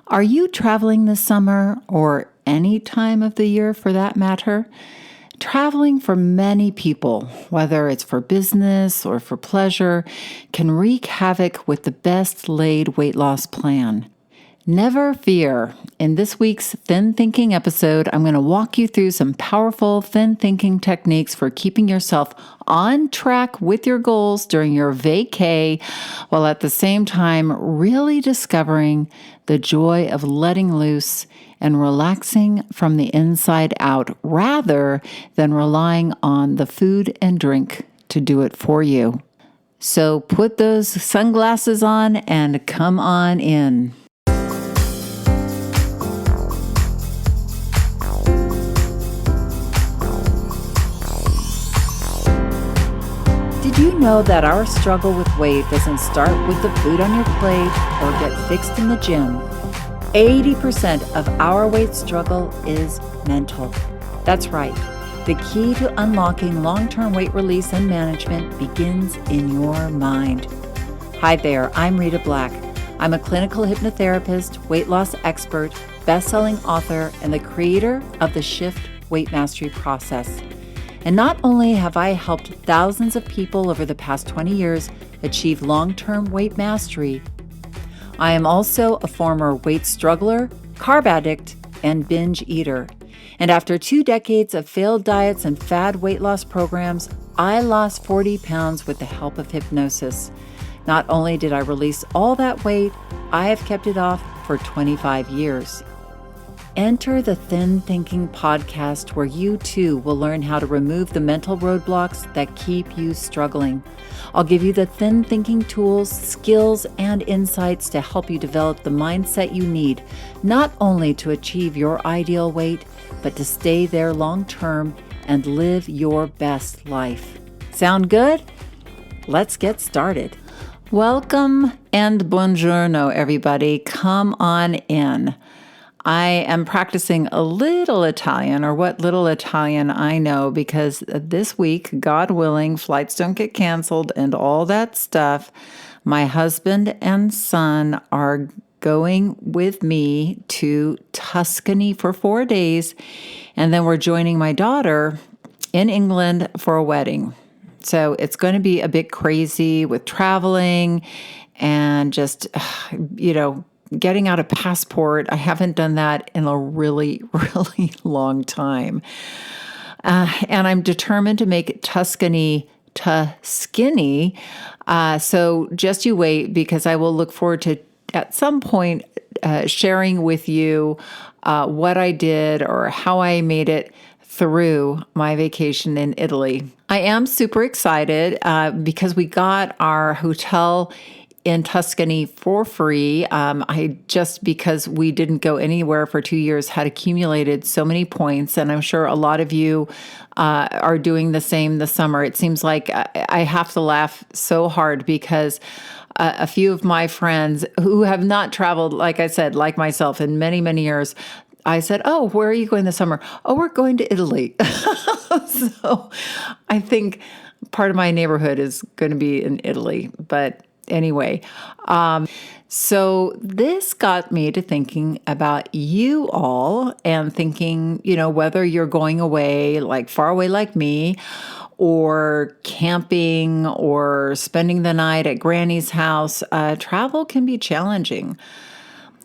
Are you traveling this summer or any time of the year for that matter? Traveling for many people, whether it's for business or for pleasure, can wreak havoc with the best laid weight loss plan. Never fear. In this week's Thin Thinking episode, I'm going to walk you through some powerful thin thinking techniques for keeping yourself on track with your goals during your vacay, while at the same time really discovering the joy of letting loose and relaxing from the inside out rather than relying on the food and drink to do it for you. So put those sunglasses on and come on in. Did you know that our struggle with weight doesn't start with the food on your plate or get fixed in the gym? 80% of our weight struggle is mental. That's right. The key to unlocking long-term weight release and management begins in your mind. Hi there, I'm Rita Black. I'm a clinical hypnotherapist, weight loss expert, best-selling author, and the creator of the Shift Weight Mastery process. And not only have I helped thousands of people over the past 20 years achieve long-term weight mastery, I am also a former weight struggler, carb addict, and binge eater. And after 2 decades of failed diets and fad weight loss programs, I lost 40 pounds with the help of hypnosis. Not only did I release all that weight, I have kept it off for 25 years. Enter the Thin Thinking podcast, where you too will learn how to remove the mental roadblocks that keep you struggling. I'll give you the thin thinking tools, skills, and insights to help you develop the mindset you need, not only to achieve your ideal weight, but to stay there long term and live your best life. Sound good? Let's get started. Welcome and buongiorno, everybody. Come on in. I am practicing a little Italian, or what little Italian I know, because this week, God willing, flights don't get canceled and all that stuff. My husband and son are going with me to Tuscany for 4 days, and then we're joining my daughter in England for a wedding. So it's going to be a bit crazy with traveling and just, getting out a passport. I haven't done that in a really, really long time. And I'm determined to make Tuscany. So just you wait, because I will look forward to, at some point, sharing with you what I did or how I made it through my vacation in Italy. I am super excited because we got our hotel in Tuscany for free. Because we didn't go anywhere for 2 years, had accumulated so many points. And I'm sure a lot of you are doing the same this summer. It seems like I have to laugh so hard because a few of my friends who have not traveled, like I said, like myself, in many, many years, I said, "Oh, where are you going this summer?" "Oh, we're going to Italy." So I think part of my neighborhood is going to be in Italy. But anyway, so this got me to thinking about you all and thinking, whether you're going away, like far away like me, or camping or spending the night at Granny's house, travel can be challenging.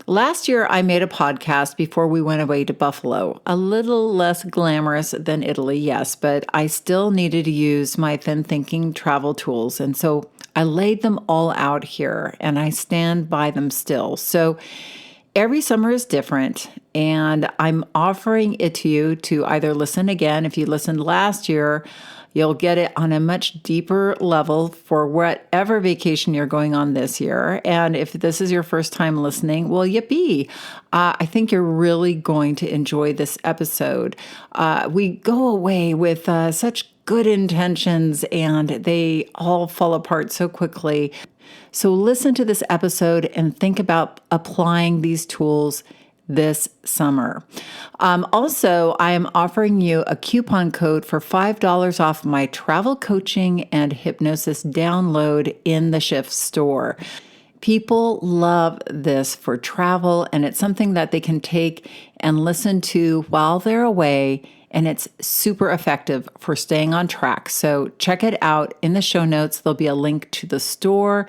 Last year, I made a podcast before we went away to Buffalo. A little less glamorous than Italy, yes, but I still needed to use my thin thinking travel tools. And so I laid them all out here, and I stand by them still. So every summer is different, and I'm offering it to you to either listen again. If you listened last year, you'll get it on a much deeper level for whatever vacation you're going on this year. And if this is your first time listening, well, yippee. I think you're really going to enjoy this episode. We go away with such good intentions, and they all fall apart so quickly. So listen to this episode and think about applying these tools this summer. Also, I am offering you a coupon code for $5 off my travel coaching and hypnosis download in the Shift store. People love this for travel, and it's something that they can take and listen to while they're away, and it's super effective for staying on track. So check it out. In the show notes, there'll be a link to the store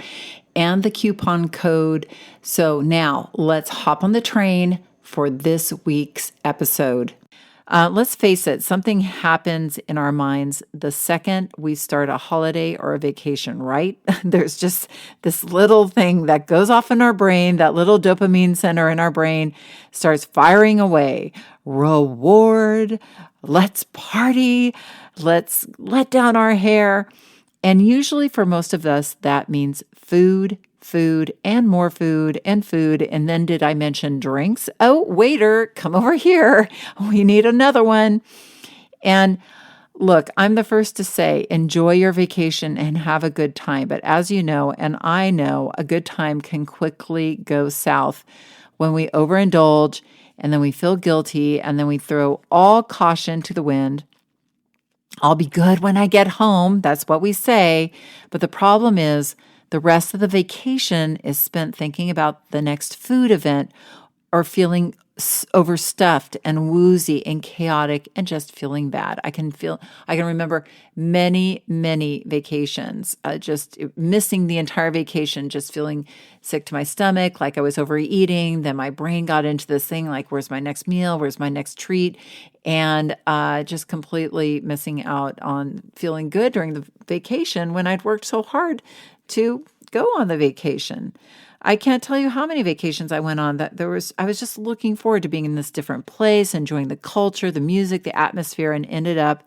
and the coupon code. So now let's hop on the train for this week's episode. Let's face it, something happens in our minds the second we start a holiday or a vacation, right? There's just this little thing that goes off in our brain, that little dopamine center in our brain starts firing away. Reward, let's party, let's let down our hair. And usually for most of us, that means food, and more food and food. And then did I mention drinks? Oh, waiter, come over here. We need another one. And look, I'm the first to say, enjoy your vacation and have a good time. But as you know, and I know, a good time can quickly go south when we overindulge and then we feel guilty and then we throw all caution to the wind. I'll be good when I get home. That's what we say. But the problem is, the rest of the vacation is spent thinking about the next food event or feeling overstuffed and woozy and chaotic and just feeling bad. I can remember many vacations, just missing the entire vacation, just feeling sick to my stomach, like I was overeating. Then my brain got into this thing like, where's my next meal? Where's my next treat? And just completely missing out on feeling good during the vacation when I'd worked so hard to go on the vacation. I can't tell you how many vacations I went on that I was just looking forward to being in this different place, enjoying the culture, the music, the atmosphere, and ended up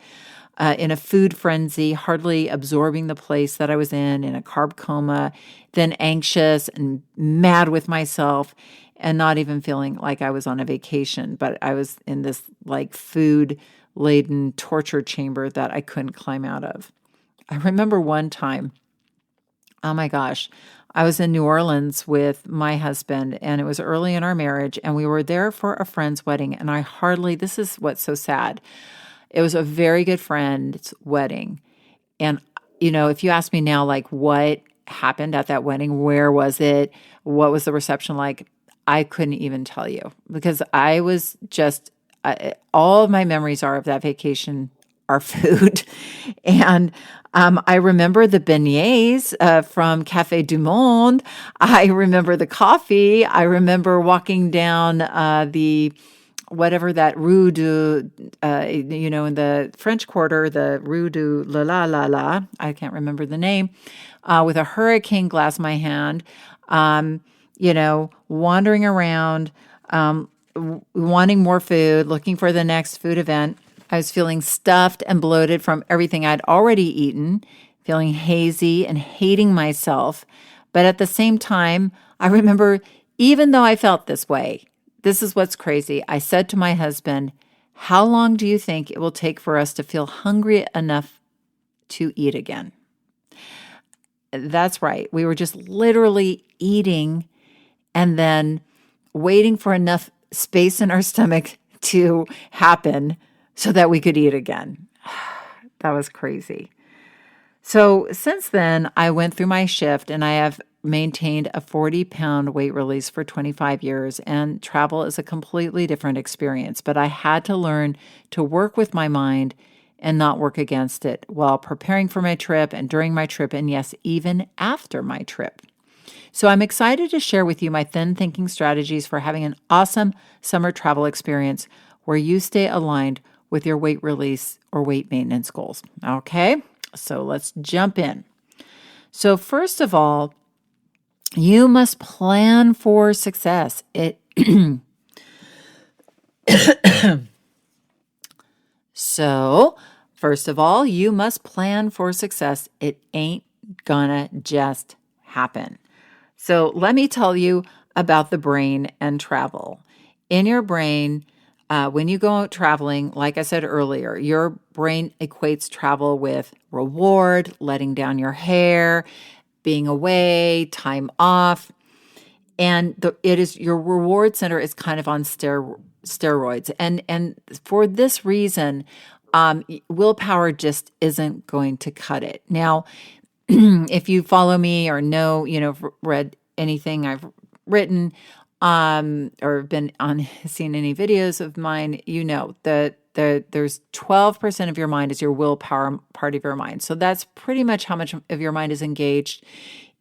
in a food frenzy, hardly absorbing the place that I was in a carb coma, then anxious and mad with myself, and not even feeling like I was on a vacation, but I was in this like food-laden torture chamber that I couldn't climb out of. I remember one time, oh my gosh, I was in New Orleans with my husband, and it was early in our marriage, and we were there for a friend's wedding, and this is what's so sad. It was a very good friend's wedding. And, if you ask me now, like, what happened at that wedding, where was it, what was the reception like, I couldn't even tell you, because I was just, all of my memories of that vacation are food. And I remember the beignets from Café du Monde. I remember the coffee. I remember walking down whatever that Rue du, in the French Quarter, the Rue du La, I can't remember the name, with a hurricane glass in my hand, wandering around, wanting more food, looking for the next food event. I was feeling stuffed and bloated from everything I'd already eaten, feeling hazy and hating myself. But at the same time, I remember, even though I felt this way, this is what's crazy. I said to my husband, how long do you think it will take for us to feel hungry enough to eat again? That's right. We were just literally eating and then waiting for enough space in our stomach to happen so that we could eat again. That was crazy. So since then, I went through my shift and I have maintained a 40-pound weight release for 25 years, and travel is a completely different experience. But I had to learn to work with my mind and not work against it while preparing for my trip and during my trip, and yes, even after my trip. So I'm excited to share with you my thin thinking strategies for having an awesome summer travel experience where you stay aligned with your weight release or weight maintenance goals. Okay, so let's jump in. So first of all, you must plan for success. So first of all, you must plan for success. It ain't gonna just happen. So let me tell you about the brain and travel. In your brain, when you go out traveling, like I said earlier, your brain equates travel with reward, letting down your hair, being away, time off. And your reward center is kind of on steroids. And for this reason, willpower just isn't going to cut it. Now, if you follow me or know, read anything I've written, or been on seen any videos of mine, you know that there's 12% of your mind is your willpower part of your mind. So that's pretty much how much of your mind is engaged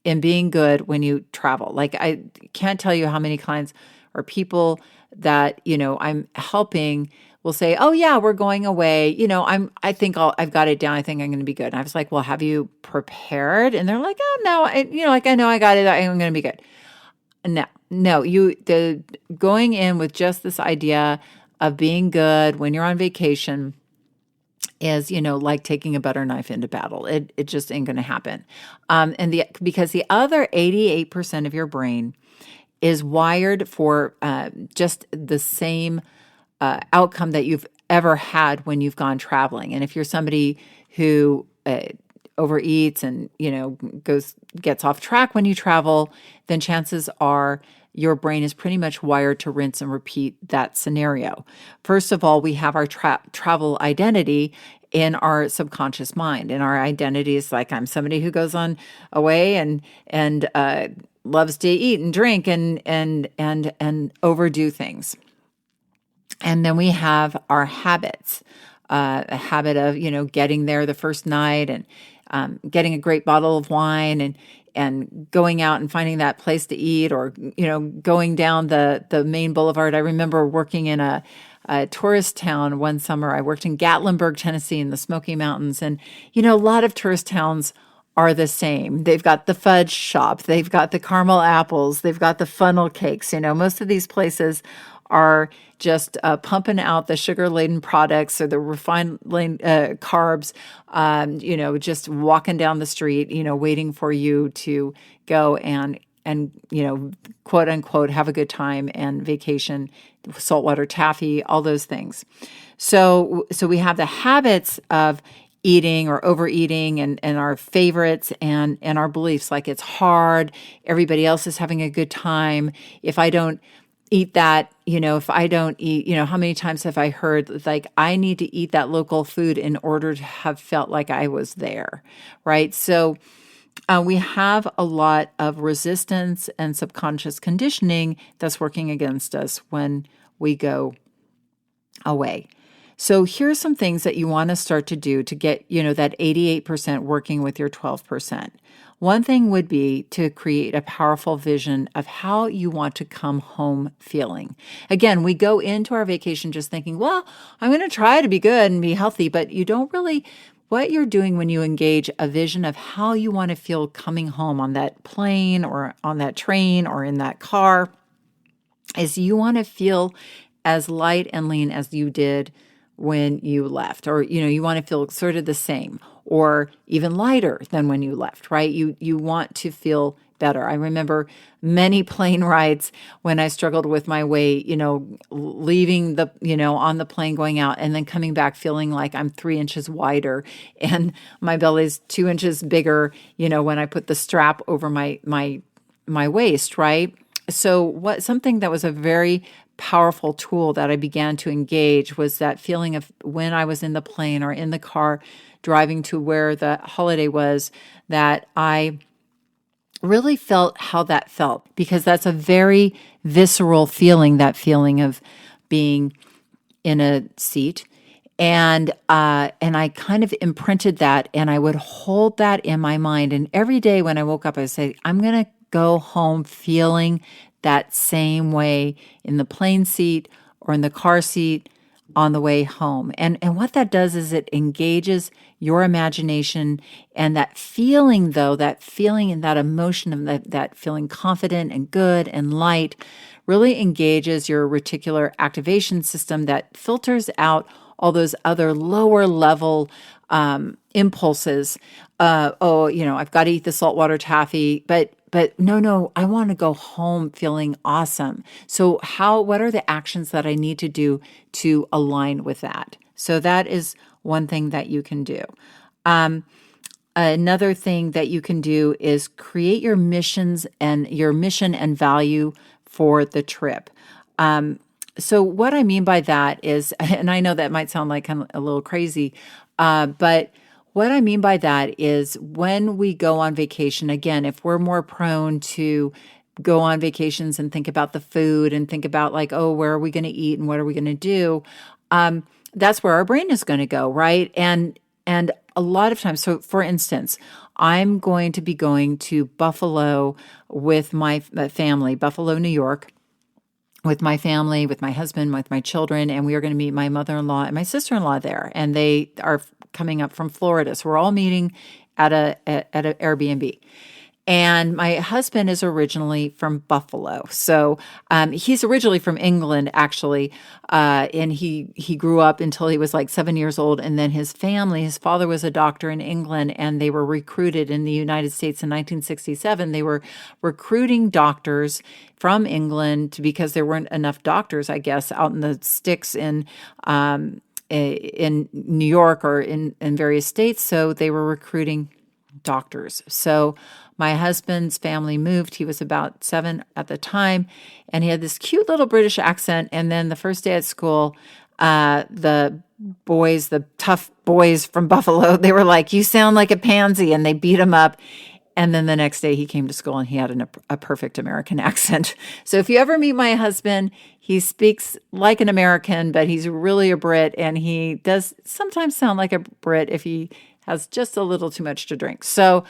in being good when you travel. Like, I can't tell you how many clients or people that, I'm helping will say, "Oh yeah, we're going away. I've got it down. I think I'm going to be good." And I was like, "Well, have you prepared?" And they're like, "Oh no, I know I got it. I'm going to be good." No, no, the going in with just this idea of being good when you're on vacation is, like taking a butter knife into battle. It just ain't going to happen. Because the other 88% of your brain is wired for just the same outcome that you've ever had when you've gone traveling. And if you're somebody who overeats and gets off track when you travel, then chances are your brain is pretty much wired to rinse and repeat that scenario. First of all, we have our travel identity in our subconscious mind, and our identity is like, I'm somebody who goes on away and loves to eat and drink and overdo things. And then we have our habits, a habit of, getting there the first night and getting a great bottle of wine and going out and finding that place to eat, or, going down the main boulevard. I remember working in a tourist town one summer. I worked in Gatlinburg, Tennessee, in the Smoky Mountains. And, a lot of tourist towns are the same. They've got the fudge shop. They've got the caramel apples. They've got the funnel cakes. Most of these places are just pumping out the sugar-laden products or the refined carbs, just walking down the street, waiting for you to go and quote unquote, have a good time and vacation, saltwater taffy, all those things. So we have the habits of eating or overeating and our favorites and our beliefs, like it's hard, everybody else is having a good time. If I don't eat that, if I don't eat, how many times have I heard, like, I need to eat that local food in order to have felt like I was there, right? So we have a lot of resistance and subconscious conditioning that's working against us when we go away. So here's some things that you want to start to do to get, that 88% working with your 12%. One thing would be to create a powerful vision of how you want to come home feeling. Again, we go into our vacation just thinking, well, I'm going to try to be good and be healthy, but you don't really, what you're doing when you engage a vision of how you want to feel coming home on that plane or on that train or in that car is you want to feel as light and lean as you did when you left, or, you want to feel sort of the same or even lighter than when you left, right? You want to feel better. I remember many plane rides when I struggled with my weight, leaving the, on the plane going out and then coming back feeling like I'm 3 inches wider and my belly's 2 inches bigger, when I put the strap over my waist, right? So something that was a very powerful tool that I began to engage was that feeling of when I was in the plane or in the car driving to where the holiday was, that I really felt how that felt, because that's a very visceral feeling, that feeling of being in a seat. And I kind of imprinted that, and I would hold that in my mind. And every day when I woke up, I would say, I'm going to go home feeling that same way in the plane seat or in the car seat on the way home. And what that does is it engages your imagination, and that feeling, though, that feeling and that emotion of that feeling confident and good and light really engages your reticular activation system that filters out all those other lower level impulses. I've got to eat the saltwater taffy, but no, I want to go home feeling awesome. So what are the actions that I need to do to align with that? So that is one thing that you can do. Another thing that you can do is create your mission and value for the trip. So what I mean by that is, and I know that might sound like kind of a little crazy, but what I mean by that is when we go on vacation, again, if we're more prone to go on vacations and think about the food and think about like, oh, where are we going to eat and what are we going to do? That's where our brain is going to go, right? And a lot of times, so for instance, I'm going to be going to Buffalo with my family, Buffalo, New York, with my family, with my husband, with my children, and we are going to meet my mother-in-law and my sister-in-law there, and they are coming up from Florida. So we're all meeting at a Airbnb. And my husband is originally from Buffalo. So he's originally from England, actually. And he grew up until he was like 7 years old. And then his family, his father was a doctor in England, and they were recruited in the United States in 1967. They were recruiting doctors from England because there weren't enough doctors, I guess, out in the sticks in New York or in various states. So they were recruiting doctors. So my husband's family moved. He was about 7 at the time, and he had this cute little British accent. And then the first day at school, the boys, the tough boys from Buffalo, they were like, "You sound like a pansy," and they beat him up. And then the next day he came to school and he had a perfect American accent. So if you ever meet my husband, he speaks like an American, but he's really a Brit, and he does sometimes sound like a Brit if he has just a little too much to drink. So,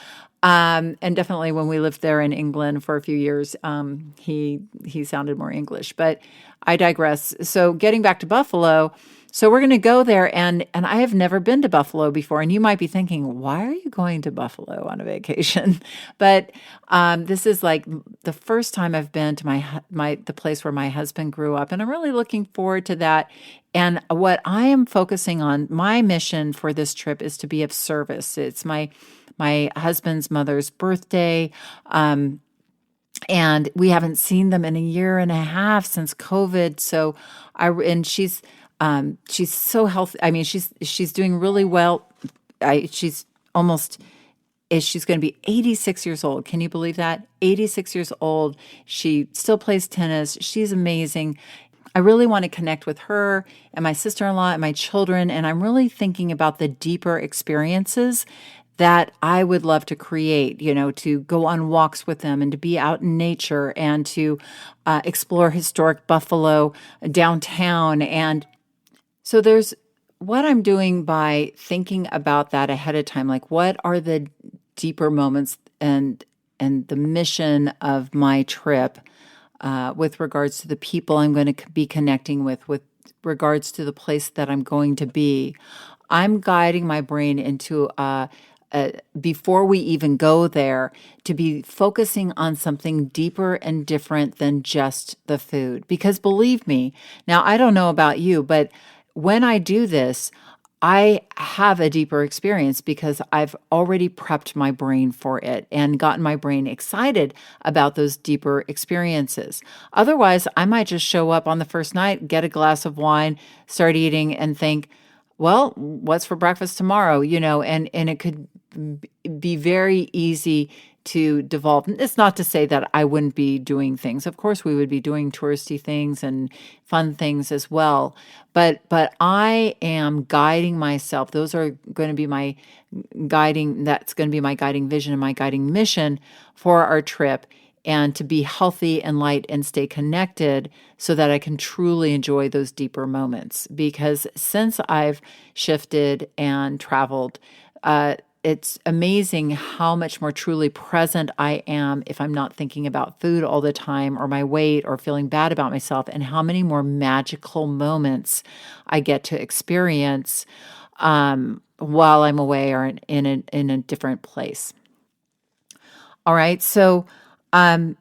and definitely when we lived there in England for a few years, he sounded more English. But I digress. So getting back to Buffalo, so we're going to go there, and I have never been to Buffalo before, and you might be thinking, why are you going to Buffalo on a vacation? But this is like the first time I've been to the place where my husband grew up, and I'm really looking forward to that. And what I am focusing on, my mission for this trip is to be of service. It's my husband's mother's birthday. And we haven't seen them in a year and a half since COVID. So she's so healthy. I mean, she's doing really well. She's going to be 86 years old. Can you believe that? 86 years old. She still plays tennis. She's amazing. I really want to connect with her and my sister-in-law and my children. And I'm really thinking about the deeper experiences that I would love to create, to go on walks with them and to be out in nature and to explore historic Buffalo downtown. And so there's what I'm doing by thinking about that ahead of time, like what are the deeper moments and the mission of my trip with regards to the people I'm going to be connecting with regards to the place that I'm going to be. I'm guiding my brain into before we even go there, to be focusing on something deeper and different than just the food. Because believe me, now I don't know about you, but when I do this, I have a deeper experience because I've already prepped my brain for it and gotten my brain excited about those deeper experiences. Otherwise, I might just show up on the first night, get a glass of wine, start eating, and think, well, what's for breakfast tomorrow? And it could be very easy to devolve. It's not to say that I wouldn't be doing things. Of course, we would be doing touristy things and fun things as well. But I am guiding myself. Those are going to be that's going to be my guiding vision and my guiding mission for our trip, and to be healthy and light and stay connected so that I can truly enjoy those deeper moments. Because since I've shifted and traveled, it's amazing how much more truly present I am if I'm not thinking about food all the time or my weight or feeling bad about myself, and how many more magical moments I get to experience while I'm away or in a different place. All right, so I'm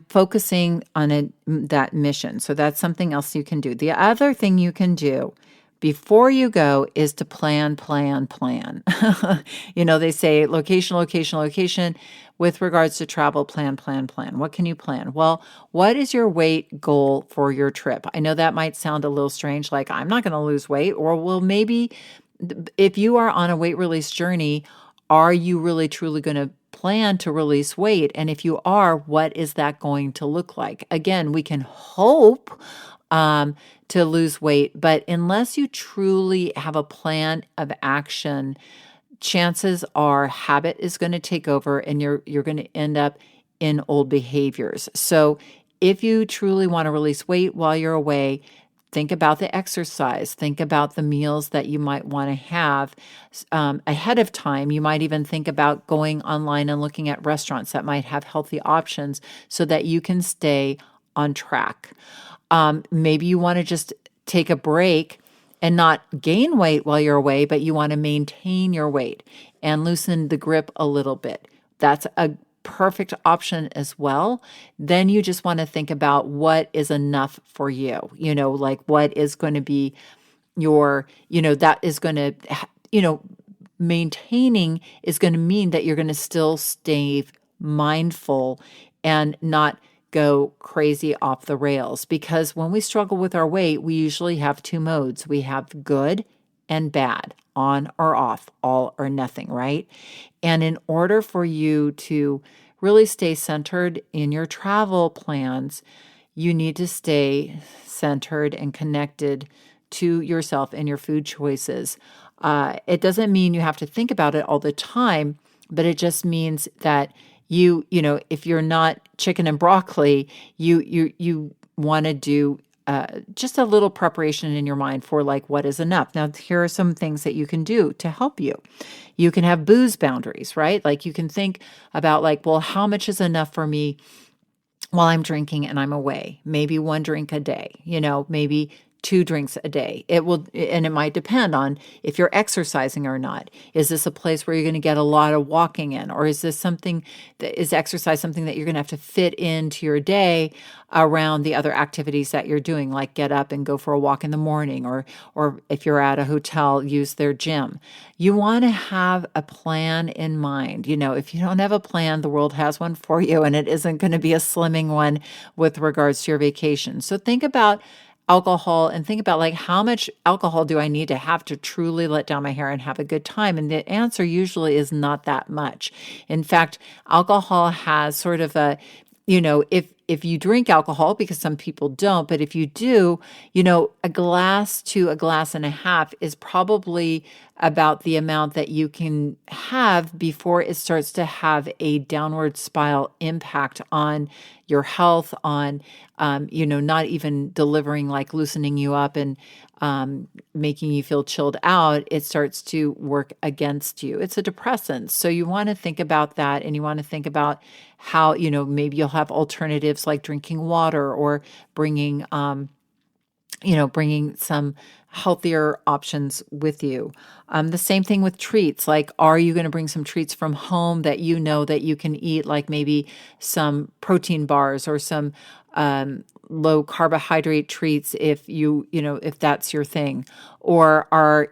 focusing on that mission. So that's something else you can do. The other thing you can do before you go is to plan. They say location. With regards to travel, plan. What can you plan? Well, what is your weight goal for your trip? I know that might sound a little strange, like I'm not going to lose weight. Or, well, maybe if you are on a weight release journey, are you really truly going to plan to release weight? And if you are, what is that going to look like? Again, we can hope to lose weight, but unless you truly have a plan of action, chances are habit is going to take over, and you're going to end up in old behaviors. So if you truly want to release weight while you're away, think about the exercise. Think about the meals that you might want to have ahead of time. You might even think about going online and looking at restaurants that might have healthy options so that you can stay on track. Maybe you want to just take a break and not gain weight while you're away, but you want to maintain your weight and loosen the grip a little bit. That's a perfect option as well. Then you just want to think about what is enough for you, like what is going to be that is going to, maintaining is going to mean that you're going to still stay mindful and not go crazy off the rails. Because when we struggle with our weight, we usually have two modes. We have good and bad, on or off, all or nothing, right? And in order for you to really stay centered in your travel plans, you need to stay centered and connected to yourself and your food choices. It doesn't mean you have to think about it all the time, but it just means that if you're not chicken and broccoli, you want to do just a little preparation in your mind for like what is enough. Now, here are some things that you can do to help you. You can have booze boundaries, right? Like you can think about like, well, how much is enough for me while I'm drinking and I'm away? Maybe one drink a day, maybe 2 drinks a day. And it might depend on if you're exercising or not. Is this a place where you're going to get a lot of walking in? Or is this exercise something that you're going to have to fit into your day around the other activities that you're doing, like get up and go for a walk in the morning, or if you're at a hotel, use their gym. You want to have a plan in mind. If you don't have a plan, the world has one for you, and it isn't going to be a slimming one with regards to your vacation. So think about alcohol and think about like, how much alcohol do I need to have to truly let down my hair and have a good time? And the answer usually is not that much. In fact, alcohol has sort of a, if you drink alcohol, because some people don't, but if you do, a glass to a glass and a half is probably about the amount that you can have before it starts to have a downward spiral impact on your health, on, not even delivering, like loosening you up and making you feel chilled out. It starts to work against you. It's a depressant. So you want to think about that, and you want to think about how, maybe you'll have alternatives like drinking water or bringing some healthier options with you. The same thing with treats. Like, are you going to bring some treats from home that that you can eat, like maybe some protein bars or some low carbohydrate treats if that's your thing? Or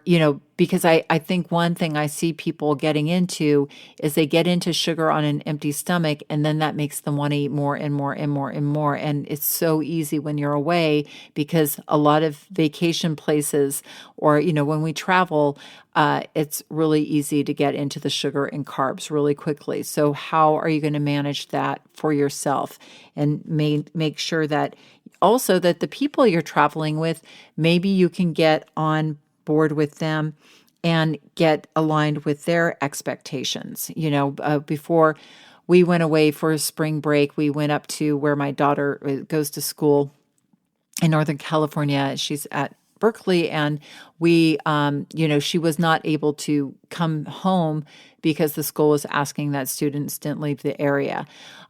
because I think one thing I see people getting into is they get into sugar on an empty stomach, and then that makes them want to eat more and more and more and more. And it's so easy when you're away, because a lot of vacation places or, when we travel, it's really easy to get into the sugar and carbs really quickly. So how are you going to manage that for yourself, and make sure that also that the people you're traveling with, maybe you can get on board with them and get aligned with their expectations. Before we went away for spring break, we went up to where my daughter goes to school in Northern California. She's at Berkeley, and we, she was not able to come home because the school was asking that students didn't leave the area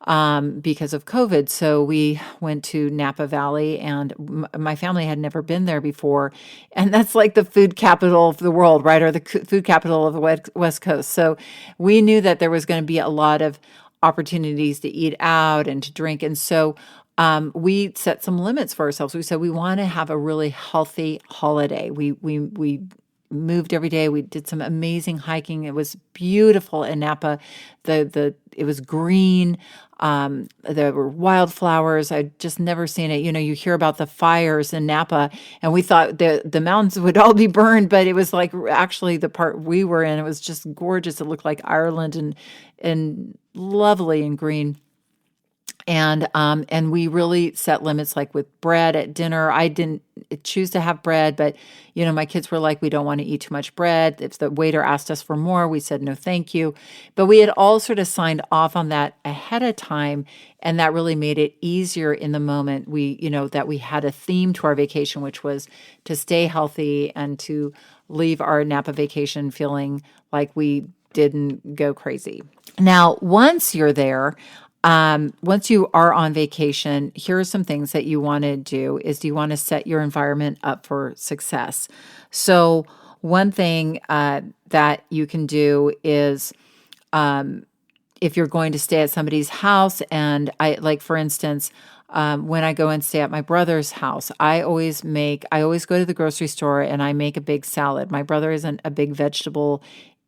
because of COVID. So we went to Napa Valley, and my family had never been there before. And that's like the food capital of the world, right? Or the food capital of the West Coast. So we knew that there was going to be a lot of opportunities to eat out and to drink. And so we set some limits for ourselves. We said we want to have a really healthy holiday. We moved every day. We did some amazing hiking. It was beautiful in Napa. It was green. There were wildflowers. I'd just never seen it. You hear about the fires in Napa, and we thought the mountains would all be burned, but it was like actually the part we were in, it was just gorgeous. It looked like Ireland and lovely and green. And we really set limits, like with bread at dinner. I didn't choose to have bread, but my kids were like, we don't want to eat too much bread. If the waiter asked us for more, we said no, thank you. But we had all sort of signed off on that ahead of time, and that really made it easier in the moment. That we had a theme to our vacation, which was to stay healthy and to leave our Napa vacation feeling like we didn't go crazy. Now, once you're there, once you are on vacation, here are some things that you want to do is you want to set your environment up for success. So one thing that you can do is if you're going to stay at somebody's house, and like, for instance, when I go and stay at my brother's house, I always go to the grocery store and I make a big salad. My brother isn't a big vegetable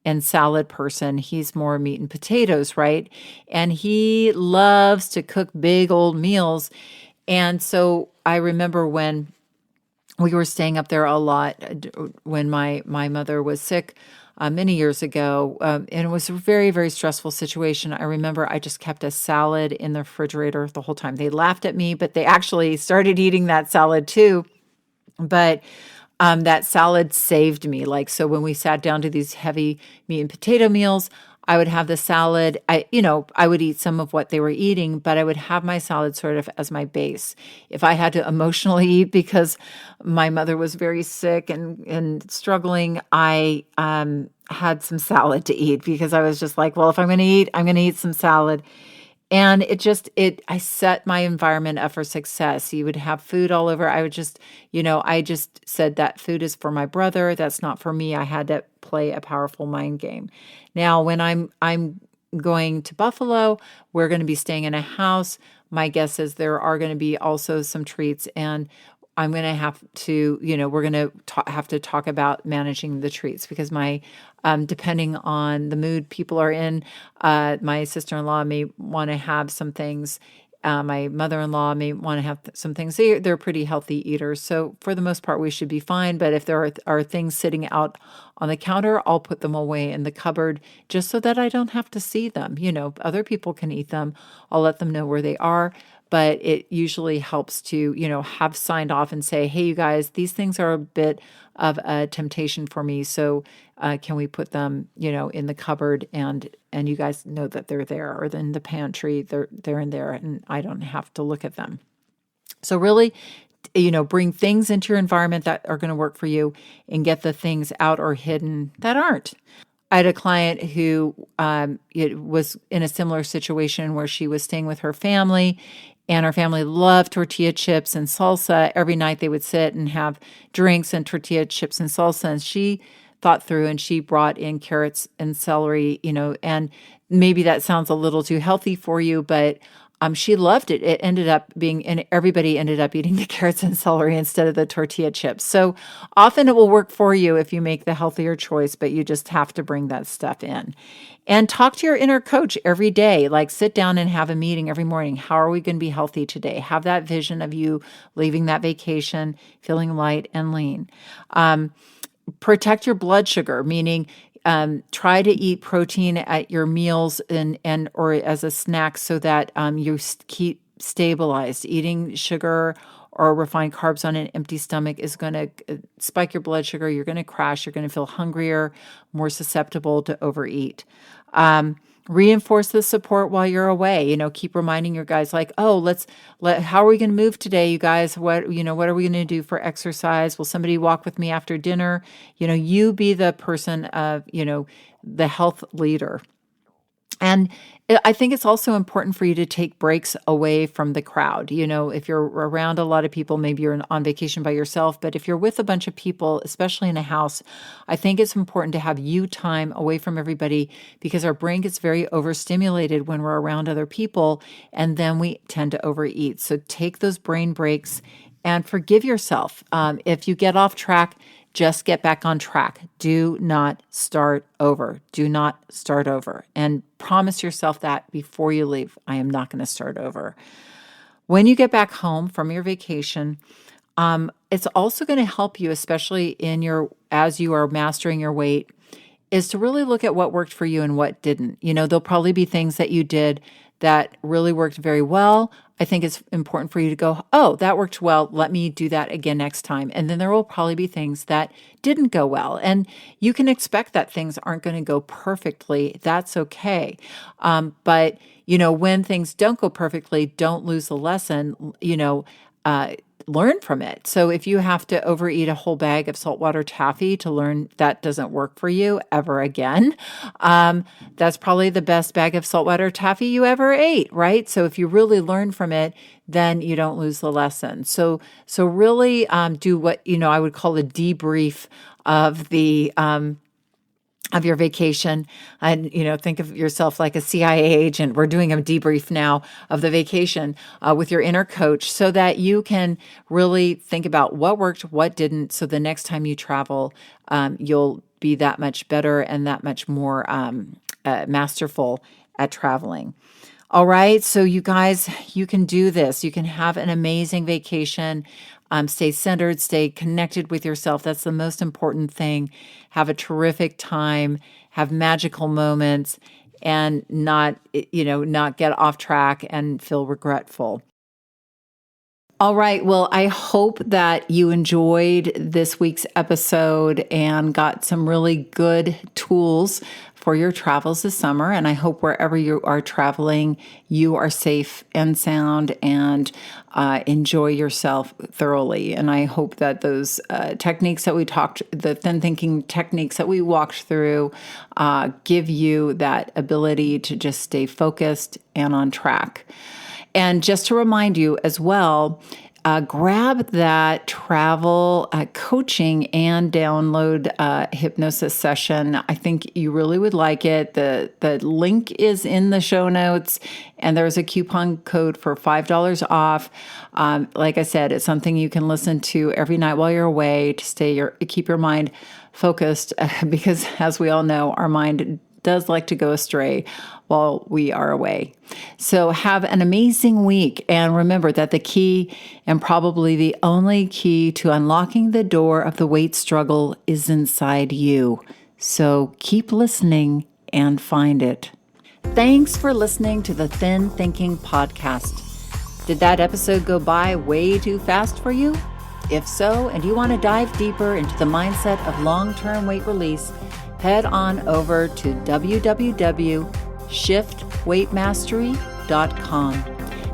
and salad person. He's more meat and potatoes, right? And he loves to cook big old meals. And so I remember when we were staying up there a lot when my mother was sick many years ago, and it was a very, very stressful situation. I remember I just kept a salad in the refrigerator the whole time. They laughed at me, but they actually started eating that salad too. But that salad saved me. Like, so when we sat down to these heavy meat and potato meals, I would have the salad. I would eat some of what they were eating, but I would have my salad sort of as my base. If I had to emotionally eat because my mother was very sick and struggling, I had some salad to eat because I was just like, well, if I'm going to eat, I'm going to eat some salad. And I set my environment up for success. You would have food all over. I just said that food is for my brother. That's not for me. I had to play a powerful mind game. Now, when I'm going to Buffalo, we're going to be staying in a house. My guess is there are going to be also some treats, and I'm going to have to, we're going to have to talk about managing the treats because depending on the mood people are in, my sister-in-law may want to have some things. My mother-in-law may want to have some things. They're pretty healthy eaters. So for the most part, we should be fine. But if there are things sitting out on the counter, I'll put them away in the cupboard just so that I don't have to see them. Other people can eat them. I'll let them know where they are. But it usually helps to, have signed off and say, hey, you guys, these things are a bit of a temptation for me. So can we put them, in the cupboard and you guys know that they're there, or in the pantry, they're in there and I don't have to look at them. So really, bring things into your environment that are going to work for you and get the things out or hidden that aren't. I had a client who was in a similar situation where she was staying with her family, and her family loved tortilla chips and salsa. Every night they would sit and have drinks and tortilla chips and salsa. And she thought through and she brought in carrots and celery, and maybe that sounds a little too healthy for you, but she loved it. It ended up and everybody ended up eating the carrots and celery instead of the tortilla chips. So often it will work for you if you make the healthier choice, but you just have to bring that stuff in. And talk to your inner coach every day. Like, sit down and have a meeting every morning. How are we going to be healthy today? Have that vision of you leaving that vacation feeling light and lean. Protect your blood sugar, meaning try to eat protein at your meals or as a snack so that you keep stabilized. Eating sugar or refined carbs on an empty stomach is going to spike your blood sugar. You're going to crash. You're going to feel hungrier, more susceptible to overeat. Reinforce the support while you're away. Keep reminding your guys like, oh, how are we going to move today, you guys? What are we going to do for exercise? Will somebody walk with me after dinner? You be the person of, the health leader. And I think it's also important for you to take breaks away from the crowd. If you're around a lot of people, maybe you're on vacation by yourself, but if you're with a bunch of people, especially in a house, I think it's important to have you time away from everybody because our brain gets very overstimulated when we're around other people, and then we tend to overeat. So take those brain breaks and forgive yourself. If you get off track, just get back on track. Do not start over. Do not start over. And promise yourself that before you leave. I am not going to start over. When you get back home from your vacation, it's also going to help you, especially as you are mastering your weight, is to really look at what worked for you and what didn't. There'll probably be things that you did that really worked very well, I think it's important for you to go, oh, that worked well. Let me do that again next time. And then there will probably be things that didn't go well. And you can expect that things aren't going to go perfectly. That's okay. But, when things don't go perfectly, don't lose the lesson, learn from it. So if you have to overeat a whole bag of saltwater taffy to learn that doesn't work for you ever again, that's probably the best bag of saltwater taffy you ever ate, right? So if you really learn from it, then you don't lose the lesson. So really do what, I would call a debrief of of your vacation, and think of yourself like a CIA agent. We're doing a debrief now of the vacation with your inner coach, so that you can really think about what worked, what didn't, so the next time you travel, you'll be that much better and that much more masterful at traveling. All right, so you guys, you can do this. You can have an amazing vacation. Stay centered, stay connected with yourself. That's the most important thing. Have a terrific time, have magical moments, and not get off track and feel regretful. All right. Well, I hope that you enjoyed this week's episode and got some really good tools for your travels this summer. And I hope wherever you are traveling, you are safe and sound and enjoy yourself thoroughly. And I hope that those techniques that we talked, the thin thinking techniques that we walked through, give you that ability to just stay focused and on track. And just to remind you as well, grab that travel coaching and download hypnosis session. I think you really would like it. The link is in the show notes, and there's a coupon code for $5 off. Like I said, it's something you can listen to every night while you're away to keep your mind focused, because as we all know, our mind does like to go astray while we are away. So have an amazing week. And remember that the key, and probably the only key to unlocking the door of the weight struggle, is inside you. So keep listening and find it. Thanks for listening to the Thin Thinking Podcast. Did that episode go by way too fast for you? If so, and you want to dive deeper into the mindset of long-term weight release, head on over to www.shiftweightmastery.com.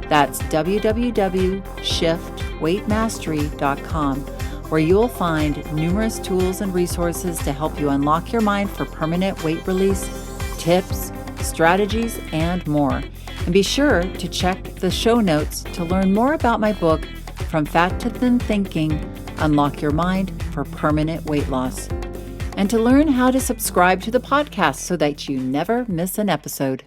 That's www.shiftweightmastery.com, where you'll find numerous tools and resources to help you unlock your mind for permanent weight release, tips, strategies, and more. And be sure to check the show notes to learn more about my book, From Fat to Thin Thinking, Unlock Your Mind for Permanent Weight Loss, and to learn how to subscribe to the podcast so that you never miss an episode.